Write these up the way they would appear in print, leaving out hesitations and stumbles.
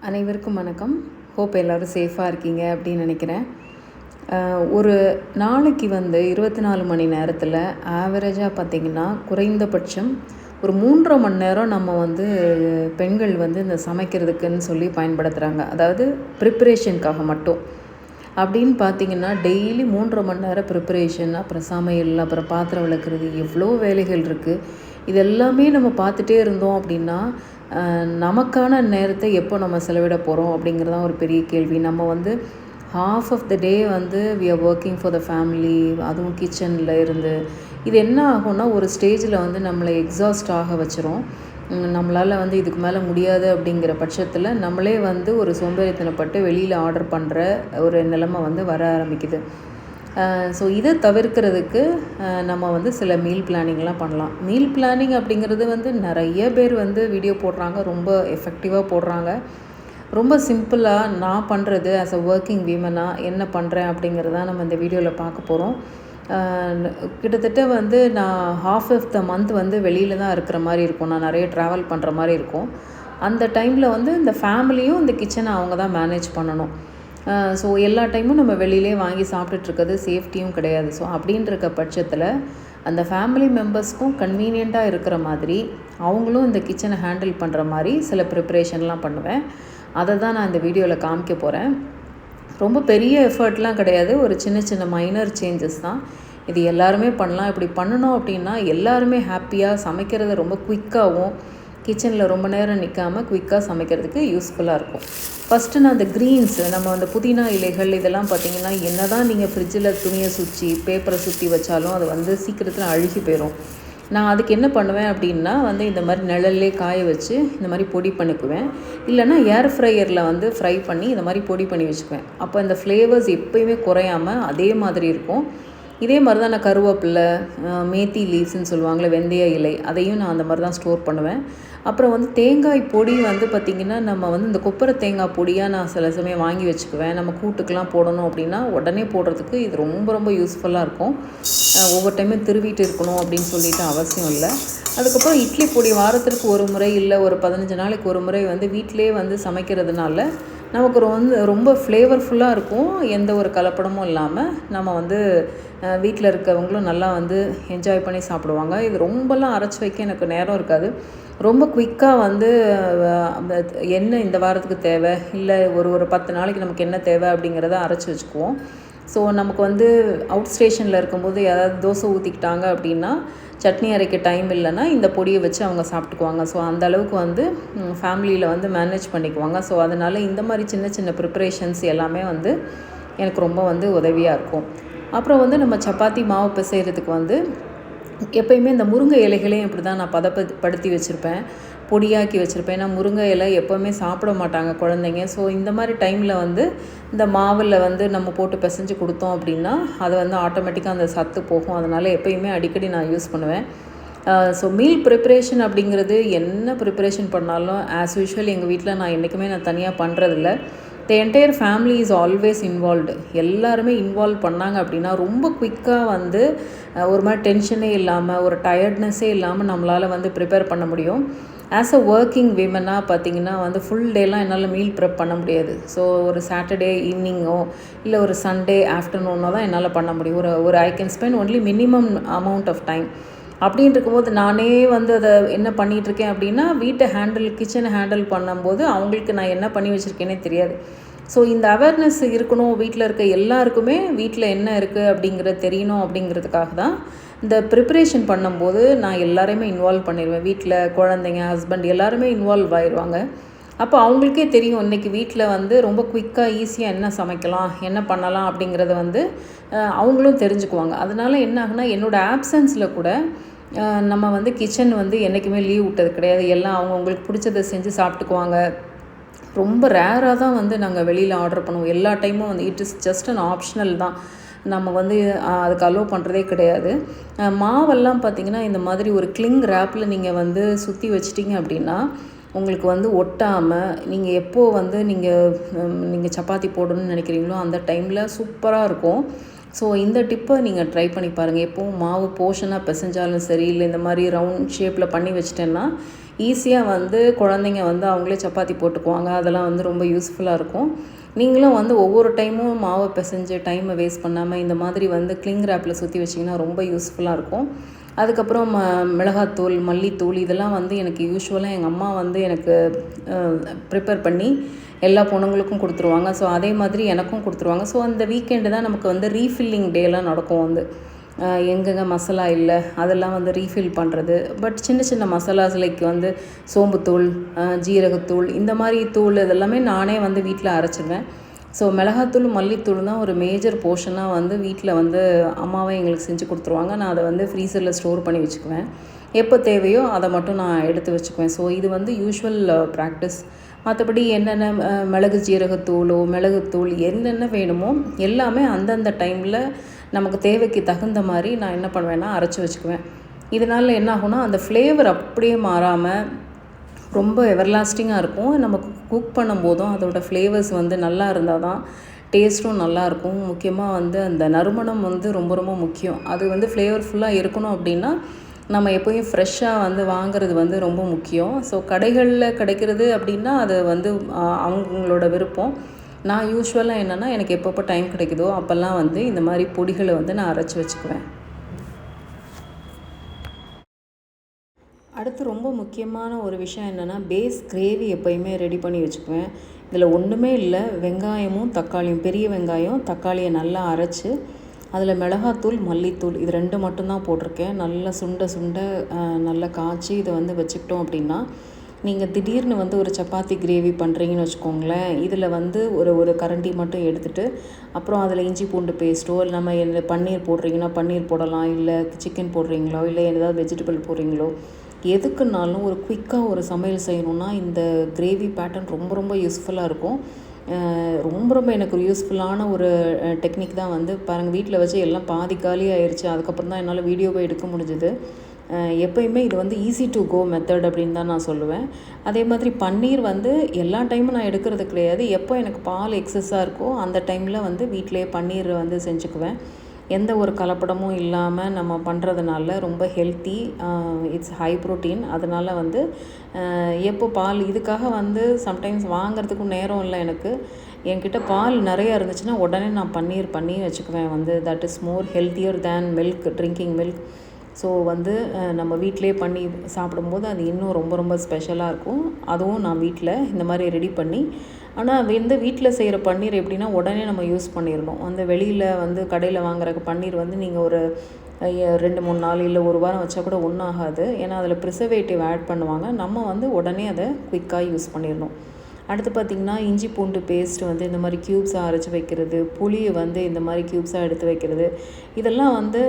அனைவருக்கும் வணக்கம். ஹோப் எல்லோரும் சேஃபாக இருக்கீங்க அப்படின்னு நினைக்கிறேன். ஒரு நாளைக்கு 24 மணி நேரத்தில் ஆவரேஜாக பார்த்திங்கன்னா குறைந்தபட்சம் ஒரு 3.5 மணி நேரம் நம்ம பெண்கள் இந்த சமைக்கிறதுக்குன்னு சொல்லி பயன்படுத்துகிறாங்க. அதாவது ப்ரிப்பரேஷனுக்காக மட்டும் அப்படின்னு பார்த்திங்கன்னா டெய்லி 3.5 மணி நேரம் ப்ரிப்பரேஷன், அப்புறம் சமையல், அப்புறம் பாத்திரம் விளக்குறது, எவ்வளோ வேலைகள் இருக்குது. இது எல்லாமே நம்ம பார்த்துட்டே இருந்தோம் அப்படின்னா நமக்கான நேரத்தை எப்போ நம்ம செலவிட போகிறோம் அப்படிங்கிறதான் ஒரு பெரிய கேள்வி. நம்ம half of the day we are working for the family, அதுவும் கிச்சனில் இருந்து இது என்ன ஆகும்னா ஒரு ஸ்டேஜில் நம்மளை எக்ஸாஸ்ட் ஆக வச்சிரும். நம்மளால் இதுக்கு மேலே முடியாது அப்படிங்கிற பட்சத்தில் நம்மளே ஒரு சோம்பேறித்தனப்பட்டு வெளியில் ஆர்டர் பண்ணுற ஒரு நிலைமை வர ஆரம்பிக்குது. ஸோ இதை தவிர்க்கிறதுக்கு நம்ம சில மீல் பிளானிங்லாம் பண்ணலாம். மீல் பிளானிங் அப்படிங்கிறது நிறைய பேர் வீடியோ போடுறாங்க, ரொம்ப எஃபெக்டிவாக போடுறாங்க. ரொம்ப சிம்பிளாக நான் பண்ணுறது ஆஸ் அ ஒர்க்கிங் விமனாக என்ன பண்ணுறேன் அப்படிங்கிறதான் நம்ம இந்த வீடியோவில் பார்க்க போகிறோம். கிட்டத்தட்ட நான் ஹாஃப் ஆஃப் த மந்த் வெளியில் தான் இருக்கிற மாதிரி இருக்கும். நான் நிறைய ட்ராவல் பண்ணுற மாதிரி இருக்கும். அந்த டைமில் இந்த ஃபேமிலியும் இந்த கிச்சனை அவங்க தான் மேனேஜ் பண்ணணும். ஸோ எல்லா டைமும் நம்ம வெளியிலே வாங்கி சாப்பிட்டுட்ருக்கிறது சேஃப்டியும் கிடையாது. ஸோ அப்படின்ற பட்சத்தில் அந்த ஃபேமிலி மெம்பர்ஸ்க்கும் கன்வீனியண்ட்டாக இருக்கிற மாதிரி அவங்களும் இந்த கிச்சனை ஹேண்டில் பண்ணுற மாதிரி சில ப்ரிப்ரேஷன்லாம் பண்ணுவேன். அதை தான் நான் இந்த வீடியோவில் காமிக்க போகிறேன். ரொம்ப பெரிய எஃபர்ட்லாம் கிடையாது, ஒரு சின்ன சின்ன மைனர் சேஞ்சஸ் தான். இது எல்லாருமே பண்ணலாம். இப்படி பண்ணணும் அப்படின்னா எல்லாருமே ஹாப்பியாக சமைக்கிறத ரொம்ப குயிக்காகவும் கிச்சனில் ரொம்ப நேரம் நிற்காமல் குயிக்காக சமைக்கிறதுக்கு யூஸ்ஃபுல்லாக இருக்கும். ஃபஸ்ட்டு நான் அந்த க்ரீன்ஸு, நம்ம புதினா இலைகள் இதெல்லாம் பார்த்திங்கன்னா என்ன தான் நீங்கள் ஃப்ரிட்ஜில் துணியை சுற்றி பேப்பரை சுற்றி வச்சாலும் அது சீக்கிரத்தில் அழுகி போயிடும். நான் அதுக்கு என்ன பண்ணுவேன் அப்படின்னா இந்த மாதிரி நிழல்லே காய வச்சு இந்த மாதிரி பொடி பண்ணிக்குவேன். இல்லைனா ஏர் ஃப்ரையரில் ஃப்ரை பண்ணி இந்த மாதிரி பொடி பண்ணி வச்சுக்குவேன். அப்போ இந்த ஃப்ளேவர்ஸ் எப்போயுமே குறையாமல் அதே மாதிரி இருக்கும். இதே மாதிரி தான் நான் கருவேப்பிலை, மேத்தி லீவ்ஸ்ன்னு சொல்லுவாங்களே, வெந்தய இலை, அதையும் நான் அந்த மாதிரி தான் ஸ்டோர் பண்ணுவேன். அப்புறம் தேங்காய் பொடி பார்த்திங்கன்னா நம்ம இந்த கொப்பரை தேங்காய் பொடியாக நான் சில சமயம் வாங்கி வச்சுக்குவேன். நம்ம கூட்டுக்கெலாம் போடணும் அப்படின்னா உடனே போடுறதுக்கு இது ரொம்ப ரொம்ப யூஸ்ஃபுல்லாக இருக்கும். ஒவ்வொரு டைமும் திருவிட்டு இருக்கணும் அப்படின்னு சொல்லிட்டு அவசியம் இல்லை. அதுக்கப்புறம் இட்லி பொடி வாரத்திற்கு ஒரு முறை இல்லை ஒரு 15 நாளைக்கு ஒரு முறை வீட்டிலே சமைக்கிறதுனால நமக்கு ரொம்ப ஃப்ளேவர்ஃபுல்லாக இருக்கும். எந்த ஒரு கலப்படமும் இல்லாமல் நம்ம வீட்டில் இருக்கவங்களும் நல்லா என்ஜாய் பண்ணி சாப்பிடுவாங்க. இது ரொம்பலாம் அரைச்சி வைக்க எனக்கு நேரம் இருக்காது. ரொம்ப குயிக்காக என்ன இந்த வாரத்துக்கு தேவை, இல்லை ஒரு 10 நாளைக்கு நமக்கு என்ன தேவை அப்படிங்கிறத அரைச்சி வச்சுக்குவோம். ஸோ நமக்கு அவுட் ஸ்டேஷனில் இருக்கும்போது யாராவது தோசை ஊற்றிக்கிட்டாங்க அப்படின்னா சட்னி அரைக்க டைம் இல்லைன்னா இந்த பொடியை வச்சு அவங்க சாப்பிட்டுக்குவாங்க. ஸோ அந்த அளவுக்கு ஃபேமிலியில் மேனேஜ் பண்ணிக்குவாங்க. ஸோ அதனால் இந்த மாதிரி சின்ன சின்ன ப்ரிப்பரேஷன்ஸ் எல்லாமே எனக்கு ரொம்ப உதவியாக இருக்கும். அப்புறம் நம்ம சப்பாத்தி மாவு பிசைகிறதுக்கு எப்போயுமே இந்த முருங்கை இலைகளையும் இப்படி தான் நான் படுத்தி வச்சுருப்பேன், பொடியாக்கி வச்சுருப்பேன். ஏன்னா முருங்கை இலை எப்போவுமே சாப்பிட மாட்டாங்க குழந்தைங்க. ஸோ இந்த மாதிரி டைமில் இந்த மாவில் நம்ம போட்டு பிசைஞ்சு கொடுத்தோம் அப்படின்னா அது ஆட்டோமேட்டிக்காக அந்த சத்து போகும். அதனால் எப்போயுமே அடிக்கடி நான் யூஸ் பண்ணுவேன். ஸோ மீல் ப்ரிப்பரேஷன் அப்படிங்கிறது என்ன ப்ரிப்பரேஷன் பண்ணாலும் ஆஸ் யூஷுவல் எங்கள் வீட்டில் நான் தனியாக பண்ணுறதில்ல. The entire family is always involved. எல்லாருமே இன்வால்வ் பண்ணாங்க அப்படின்னா ரொம்ப குயிக்காக ஒரு மாதிரி டென்ஷனே இல்லாமல் ஒரு டயர்ட்னஸ்ஸே இல்லாமல் நம்மளால் ப்ரிப்பேர் பண்ண முடியும். ஆஸ் அ ஒர்க்கிங் விமனாக பார்த்திங்கன்னா ஃபுல் டேலாம் என்னால் மீல் ப்ரெப் பண்ண முடியாது. ஸோ ஒரு சாட்டர்டே ஈவினிங்கோ இல்லை ஒரு சண்டே ஆஃப்டர்நூனோ தான் என்னால் பண்ண முடியும். ஒரு I can spend only minimum amount of time. அப்படின்னு இருக்கும்போது நானே அதை என்ன பண்ணிகிட்ருக்கேன் அப்படின்னா கிச்சனை ஹேண்டில் பண்ணும்போது அவங்களுக்கு நான் என்ன பண்ணி வச்சுருக்கேனே தெரியாது. ஸோ இந்த அவேர்னஸ் இருக்கணும், வீட்டில் இருக்க எல்லாருக்குமே வீட்டில் என்ன இருக்குது அப்படிங்கிறது தெரியணும். அப்படிங்கிறதுக்காக தான் இந்த ப்ரிப்பரேஷன் பண்ணும்போது நான் எல்லாரையுமே இன்வால்வ் பண்ணிடுவேன். வீட்டில் குழந்தைங்க, ஹஸ்பண்ட் எல்லாருமே இன்வால்வ் ஆயிடுவாங்க. அப்போ அவங்களுக்கே தெரியும் இன்றைக்கி வீட்டில் ரொம்ப குயிக்காக ஈஸியாக என்ன சமைக்கலாம், என்ன பண்ணலாம் அப்படிங்கிறத அவங்களும் தெரிஞ்சுக்குவாங்க. அதனால் என்ன ஆகுனா என்னோடய ஆப்சன்ஸில் கூட நம்ம கிச்சன் என்றைக்குமே லீவ் விட்டது கிடையாது. எல்லாம் அவங்களுக்கு பிடிச்சதை செஞ்சு சாப்பிட்டுக்குவாங்க. ரொம்ப ரேராக தான் நாங்கள் வெளியில் ஆர்டர் பண்ணுவோம். எல்லா டைமும் it is just an optional தான். நம்ம அதுக்கு அலோவ் பண்ணுறதே கிடையாது. மாவெல்லாம் பார்த்திங்கன்னா இந்த மாதிரி ஒரு கிளிங் ரேப்பில் நீங்கள் சுற்றி வச்சிட்டிங்க அப்படின்னா உங்களுக்கு ஒட்டாமல் நீங்கள் எப்போது நீங்கள் சப்பாத்தி போடணும்னு நினைக்கிறீங்களோ அந்த டைமில் சூப்பராக இருக்கும். ஸோ இந்த டிப்பை நீங்கள் ட்ரை பண்ணி பாருங்கள். எப்போவும் மாவு போர்ஷனாக பிசைஞ்சாலும் சரி, இல்லை இந்த மாதிரி ரவுண்ட் ஷேப்பில் பண்ணி வச்சிட்டேன்னா ஈஸியாக வந்து குழந்தைங்க வந்து அவங்களே சப்பாத்தி போட்டுக்குவாங்க. அதெல்லாம் வந்து ரொம்ப யூஸ்ஃபுல்லாக இருக்கும். நீங்களும் வந்து ஒவ்வொரு டைமும் மாவை பிசைஞ்சு டைமை வேஸ்ட் பண்ணாமல் இந்த மாதிரி வந்து கிளிங் ரேப்பில் சுற்றி வச்சிங்கன்னா ரொம்ப யூஸ்ஃபுல்லாக இருக்கும். அதுக்கப்புறம் மிளகாத்தூள், மல்லித்தூள் இதெல்லாம் வந்து எனக்கு யூஷுவலாக எங்கள் அம்மா வந்து எனக்கு ப்ரிப்பேர் பண்ணி எல்லா பொண்ணுங்களுக்கும் கொடுத்துருவாங்க. ஸோ அதே மாதிரி எனக்கும் கொடுத்துருவாங்க. ஸோ அந்த வீக்கெண்டு தான் நமக்கு வந்து ரீஃபில்லிங் டேலாம் நடக்கும். வந்து எங்கெங்கே மசாலா இல்லை அதெல்லாம் வந்து ரீஃபில் பண்ணுறது. பட் சின்ன சின்ன மசாலாஸ் லைக் வந்து சோம்புத்தூள், ஜீரகத்தூள் இந்த மாதிரி தூள் இதெல்லாமே நானே வந்து வீட்டில் அரைச்சிடுவேன். ஸோ மிளகாத்தூள், மல்லித்தூள் தான் ஒரு மேஜர் போர்ஷனாக வந்து வீட்டில் வந்து அம்மாவே எங்களுக்கு செஞ்சு கொடுத்துருவாங்க. நான் அதை வந்து ஃப்ரீசரில் ஸ்டோர் பண்ணி வச்சுக்குவேன். எப்போ தேவையோ அதை மட்டும் நான் எடுத்து வச்சுக்குவேன். ஸோ இது வந்து யூஷுவல் ப்ராக்டிஸ். மற்றபடி என்னென்ன மிளகு ஜீரகத்தூளோ மிளகுத்தூள் என்னென்ன வேணுமோ எல்லாமே அந்தந்த டைமில் நமக்கு தேவைக்கு தகுந்த மாதிரி நான் என்ன பண்ணுவேன்னா அரைச்சி வச்சுக்குவேன். இதனால் என்ன ஆகும்னா அந்த ஃப்ளேவர் அப்படியே மாறாமல் ரொம்ப எவர்லாஸ்டிங்காக இருக்கும். நம்ம குக் பண்ணும்போதும் அதோடய ஃப்ளேவர்ஸ் வந்து நல்லா இருந்தால் தான் டேஸ்ட்டும் நல்லாயிருக்கும். முக்கியமாக வந்து அந்த நறுமணம் வந்து ரொம்ப ரொம்ப முக்கியம். அது வந்து ஃப்ளேவர்ஃபுல்லாக இருக்கணும் அப்படின்னா நம்ம எப்போயும் ஃப்ரெஷ்ஷாக வந்து வாங்குறது வந்து ரொம்ப முக்கியம். ஸோ கடைகளில் கிடைக்கிறது அப்படின்னா அது வந்து அவங்களோட விருப்பம். நான் யூஸ்வலாக என்னென்னா எனக்கு எப்பப்போ டைம் கிடைக்குதோ அப்போல்லாம் வந்து இந்த மாதிரி பொடிகளை வந்து நான் அரைச்சி வச்சுக்குவேன். அடுத்து ரொம்ப முக்கியமான ஒரு விஷயம் என்னென்னா பேஸ் கிரேவி எப்போயுமே ரெடி பண்ணி வச்சுக்குவேன். இதில் ஒன்றுமே இல்லை, வெங்காயமும் தக்காளியும், பெரிய வெங்காயம் தக்காளியை நல்லா அரைச்சி அதில் மிளகாத்தூள், மல்லித்தூள் இது 2 மட்டும்தான் போட்டிருக்கேன். நல்லா சுண்ட நல்லா காய்ச்சி இதை வந்து வச்சுக்கிட்டோம் அப்படின்னா நீங்கள் திடீர்னு வந்து ஒரு சப்பாத்தி கிரேவி பண்ணுறீங்கன்னு வச்சுக்கோங்களேன். இதில் வந்து ஒரு கரண்டி மட்டும் எடுத்துகிட்டு அப்புறம் அதில் இஞ்சி பூண்டு பேஸ்ட்டோ இல்லை நம்ம பன்னீர் போடுறீங்கன்னா பன்னீர் போடலாம், இல்லை சிக்கன் போடுறீங்களோ இல்லை ஏதாவது வெஜிடபிள் போடுறீங்களோ எதுக்குன்னாலும் ஒரு குயிக்காக ஒரு சமையல் செய்யணுன்னா இந்த கிரேவி பேட்டர்ன் ரொம்ப ரொம்ப யூஸ்ஃபுல்லாக இருக்கும். ரொம்ப எனக்கு யூஸ்ஃபுல்லான ஒரு டெக்னிக் தான். வந்து பாருங்கள், வீட்டில் வச்சு எல்லாம் பாதி காலி ஆயிடுச்சு. அதுக்கப்புறம் தான் என்னால் வீடியோவை எடுக்க முடிஞ்சுது. எப்போயுமே இது வந்து ஈஸி டு கோ மெத்தட் அப்படின்னு தான் நான் சொல்லுவேன். அதே மாதிரி பன்னீர் வந்து எல்லா டைமும் நான் எடுக்கிறது கிடையாது. எப்போ எனக்கு பால் எக்ஸஸாக இருக்கோ அந்த டைமில் வந்து வீட்டிலேயே பன்னீர் வந்து செஞ்சுக்குவேன். எந்த ஒரு கலப்படமும் இல்லாமல் நம்ம பண்ணுறதுனால ரொம்ப ஹெல்த்தி, இட்ஸ் ஹை ப்ரோட்டீன். அதனால் வந்து எப்போ பால் இதுக்காக வந்து சம்டைம்ஸ் வாங்கிறதுக்கும் நேரம் இல்லை எனக்கு. என்கிட்ட பால் நிறையா இருந்துச்சுன்னா உடனே நான் பன்னீர் பண்ணி வச்சுக்குவேன். வந்து that is more healthier than milk, drinking milk. So வந்து நம்ம வீட்டிலே பண்ணி சாப்பிடும்போது அது இன்னும் ரொம்ப ரொம்ப ஸ்பெஷலாக இருக்கும். அதுவும் நான் வீட்டில் இந்த மாதிரி ரெடி பண்ணி, ஆனால் வீட்டில் செய்கிற பன்னீர் எப்படின்னா உடனே நம்ம யூஸ் பண்ணிடணும். அந்த வெளியில் வந்து கடையில் வாங்குற பன்னீர் வந்து நீங்கள் ஒரு 2-3 நாள் இல்லை ஒரு வாரம் வச்சா கூட ஒன்றும் ஆகாது. ஏன்னா அதில் ப்ரிசர்வேட்டிவ் ஆட் பண்ணுவாங்க. நம்ம வந்து உடனே அதை குயிக்காக யூஸ் பண்ணிடணும். அடுத்து பார்த்திங்கன்னா இஞ்சி பூண்டு பேஸ்ட் வந்து இந்த மாதிரி க்யூப்ஸாக அரைச்சி வைக்கிறது, புளியை வந்து இந்த மாதிரி க்யூப்ஸாக எடுத்து வைக்கிறது, இதெல்லாம் வந்து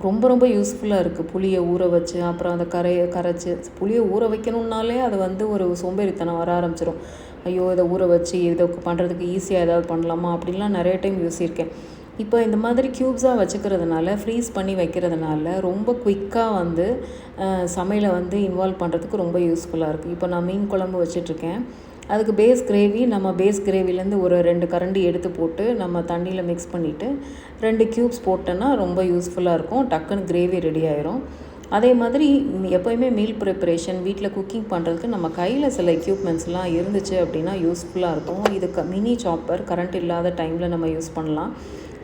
ரொம்ப ரொம்ப யூஸ்ஃபுல்லாக இருக்குது. புளியை ஊற வச்சு அப்புறம் அந்த கரைச்சி புளியை ஊற வைக்கணுன்னாலே அது வந்து ஒரு சோம்பேறித்தனம் வர ஆரம்பிச்சிடும். ஐயோ, இதை ஊற வச்சு இதை பண்ணுறதுக்கு ஈஸியாக ஏதாவது பண்ணலாமா அப்படின்லாம் நிறைய டைம் யோசிச்சிருக்கேன். இப்போ இந்த மாதிரி க்யூப்ஸாக வச்சுக்கிறதுனால, ஃப்ரீஸ் பண்ணி வைக்கிறதுனால ரொம்ப குயிக்காக வந்து சமையலை வந்து இன்வால்வ் பண்ணுறதுக்கு ரொம்ப யூஸ்ஃபுல்லாக இருக்குது. இப்போ நான் மீன் குழம்பு வச்சிட்ருக்கேன். அதுக்கு பேஸ் கிரேவி, நம்ம பேஸ் கிரேவிலேருந்து ஒரு 2 கரண்டி எடுத்து போட்டு நம்ம தண்ணியில் மிக்ஸ் பண்ணிவிட்டு 2 க்யூப்ஸ் போட்டோன்னா ரொம்ப யூஸ்ஃபுல்லாக இருக்கும். டக்குன்னு கிரேவி ரெடி ஆயிரும். அதே மாதிரி எப்போயுமே மீல் ப்ரிப்பரேஷன் வீட்டில் குக்கிங் பண்ணுறதுக்கு நம்ம கையில் சில எக்யூப்மெண்ட்ஸ்லாம் இருந்துச்சு அப்படின்னா யூஸ்ஃபுல்லாக இருக்கும். இதுக்கு மினி சாப்பர் கரண்ட் இல்லாத டைமில் நம்ம யூஸ் பண்ணலாம்.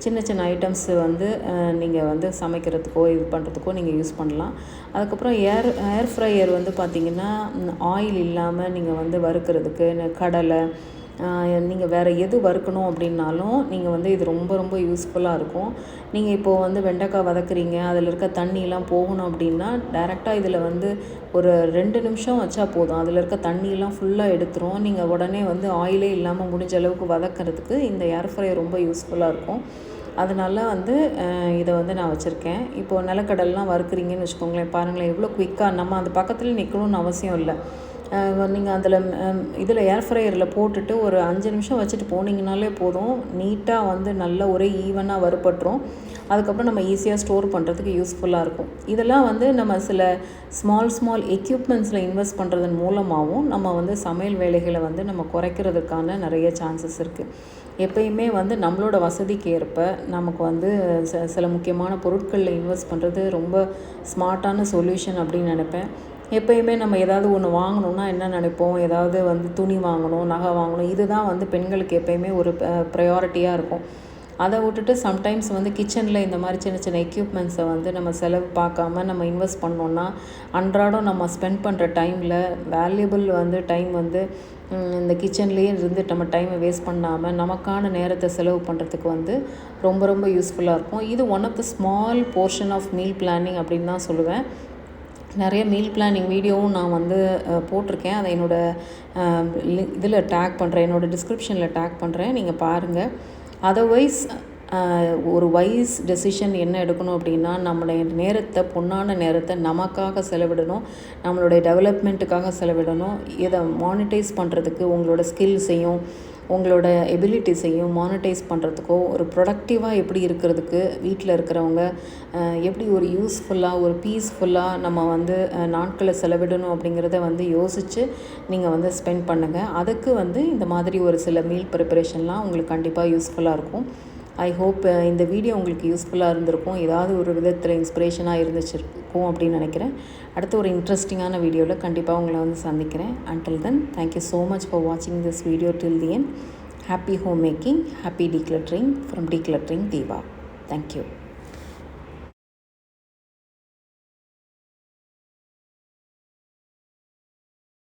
சின்ன சின்ன ஐட்டம்ஸ் வந்து நீங்கள் வந்து சமைக்கிறதுக்கோ இது பண்ணுறதுக்கோ நீங்கள் யூஸ் பண்ணலாம். அதுக்கப்புறம் ஏர் ஃப்ரையர் வந்து பார்த்திங்கன்னா ஆயில் இல்லாமல் நீங்கள் வந்து வறுக்கிறதுக்கு கடலை நீங்கள் வேறு எது வறுக்கணும் அப்படின்னாலும் நீங்கள் வந்து இது ரொம்ப ரொம்ப யூஸ்ஃபுல்லாக இருக்கும். நீங்கள் இப்போது வந்து வெண்டைக்காய் வதக்குறீங்க, அதில் இருக்க தண்ணியெலாம் போகணும் அப்படின்னா டைரெக்டாக இதில் வந்து ஒரு 2 நிமிஷம் வச்சா போதும். அதில் இருக்க தண்ணியெல்லாம் ஃபுல்லாக எடுத்துரும். நீங்கள் உடனே வந்து ஆயிலே இல்லாமல் முடிஞ்ச அளவுக்கு வதக்கிறதுக்கு இந்த ஏர் ஃப்ரையர் ரொம்ப யூஸ்ஃபுல்லாக இருக்கும். அதனால வந்து இதை வந்து நான் வச்சுருக்கேன். இப்போது நிலக்கடலாம் வறுக்குறீங்கன்னு வச்சுக்கோங்களேன், பாருங்களேன் எவ்வளோ குயிக்காக. நம்ம அந்த பக்கத்தில் நிற்கணும்னு அவசியம் இல்லை. நீங்கள் அதில் இதில் ஏர் ஃப்ரையரில் போட்டுட்டு ஒரு 5 நிமிஷம் வச்சுட்டு போனீங்கனாலே போதும். நீட்டாக வந்து நல்ல ஒரே ஈவனாக வறுபட்டுரும். அதுக்கப்புறம் நம்ம ஈஸியாக ஸ்டோர் பண்ணுறதுக்கு யூஸ்ஃபுல்லாக இருக்கும். இதெல்லாம் வந்து நம்ம சில ஸ்மால் எக்யூப்மெண்ட்ஸில் இன்வெஸ்ட் பண்ணுறதன் மூலமாகவும் நம்ம வந்து சமையல் வேலைகளை வந்து நம்ம குறைக்கிறதுக்கான நிறைய சான்சஸ் இருக்குது. எப்பயுமே வந்து நம்மளோட வசதிக்கு ஏற்ப நமக்கு வந்து சில முக்கியமான பொருட்களில் இன்வெஸ்ட் பண்ணுறது ரொம்ப ஸ்மார்ட்டான சொல்யூஷன் அப்படின்னு நினைப்பேன். எப்பயுமே நம்ம ஏதாவது ஒன்று வாங்கணுன்னா என்ன நினைப்போம், ஏதாவது வந்து துணி வாங்கணும், நகை வாங்கணும், இதுதான் வந்து பெண்களுக்கு எப்பயுமே ஒரு ப்ரையாரிட்டியாக இருக்கும். அதை விட்டுட்டு சம்டைம்ஸ் வந்து கிச்சனில் இந்த மாதிரி சின்ன சின்ன எக்யூப்மெண்ட்ஸை வந்து நம்ம செலவு பார்க்காம நம்ம இன்வெஸ்ட் பண்ணோன்னா அன்றாடம் நம்ம ஸ்பெண்ட் பண்ணுற டைமில் வேல்யூபிள் வந்து டைம் வந்து இந்த கிச்சன்லேயே இருந்து நம்ம டைமை வேஸ்ட் பண்ணாமல் நமக்கான நேரத்தை செலவு பண்ணுறதுக்கு வந்து ரொம்ப ரொம்ப யூஸ்ஃபுல்லாக இருக்கும். இது one of the small portion of meal planning அப்படின்னு தான் சொல்லுவேன். நிறைய மீல் பிளானிங் வீடியோவும் நான் வந்து போட்டிருக்கேன். அதை என்னோடய இதில் டேக் பண்ணுறேன், என்னோடய டிஸ்கிரிப்ஷனில் டேக் பண்ணுறேன், நீங்கள் பாருங்கள். அதர்வைஸ் ஒரு வைஸ் டெசிஷன் என்ன எடுக்கணும் அப்படின்னா, நம்மளுடைய நேரத்தை, பொன்னான நேரத்தை நமக்காக செலவிடணும், நம்மளுடைய டெவலப்மெண்ட்டுக்காக செலவிடணும். இதை மானிட்டைஸ் பண்ணுறதுக்கு உங்களோட ஸ்கில்ஸையும் உங்களோட எபிலிட்டிஸையும் மானிட்டைஸ் பண்ணுறதுக்கோ, ஒரு ப்ரொடக்டிவாக எப்படி இருக்கிறதுக்கு வீட்டில் இருக்கிறவங்க எப்படி ஒரு யூஸ்ஃபுல்லாக ஒரு பீஸ்ஃபுல்லாக நம்ம வந்து நாட்களை செலவிடணும் அப்படிங்கிறத வந்து யோசித்து நீங்கள் வந்து ஸ்பெண்ட் பண்ணுங்கள். அதுக்கு வந்து இந்த மாதிரி ஒரு சில மீல் ப்ரிப்பரேஷன்லாம் உங்களுக்கு கண்டிப்பாக யூஸ்ஃபுல்லாக இருக்கும். ஐ ஹோப் இந்த வீடியோ உங்களுக்கு யூஸ்ஃபுல்லாக இருந்திருக்கும், ஏதாவது ஒரு விதத்தில் இன்ஸ்பிரேஷனாக இருந்துச்சிருக்கும் அப்படின்னு நினைக்கிறேன். அடுத்த ஒரு இன்ட்ரெஸ்டிங்கான வீடியோவில் கண்டிப்பாக உங்களை வந்து சந்திக்கிறேன். Until then, thank you so much for வாட்சிங் this video till the end. Happy home making, happy decluttering from decluttering Deepa. Thank you.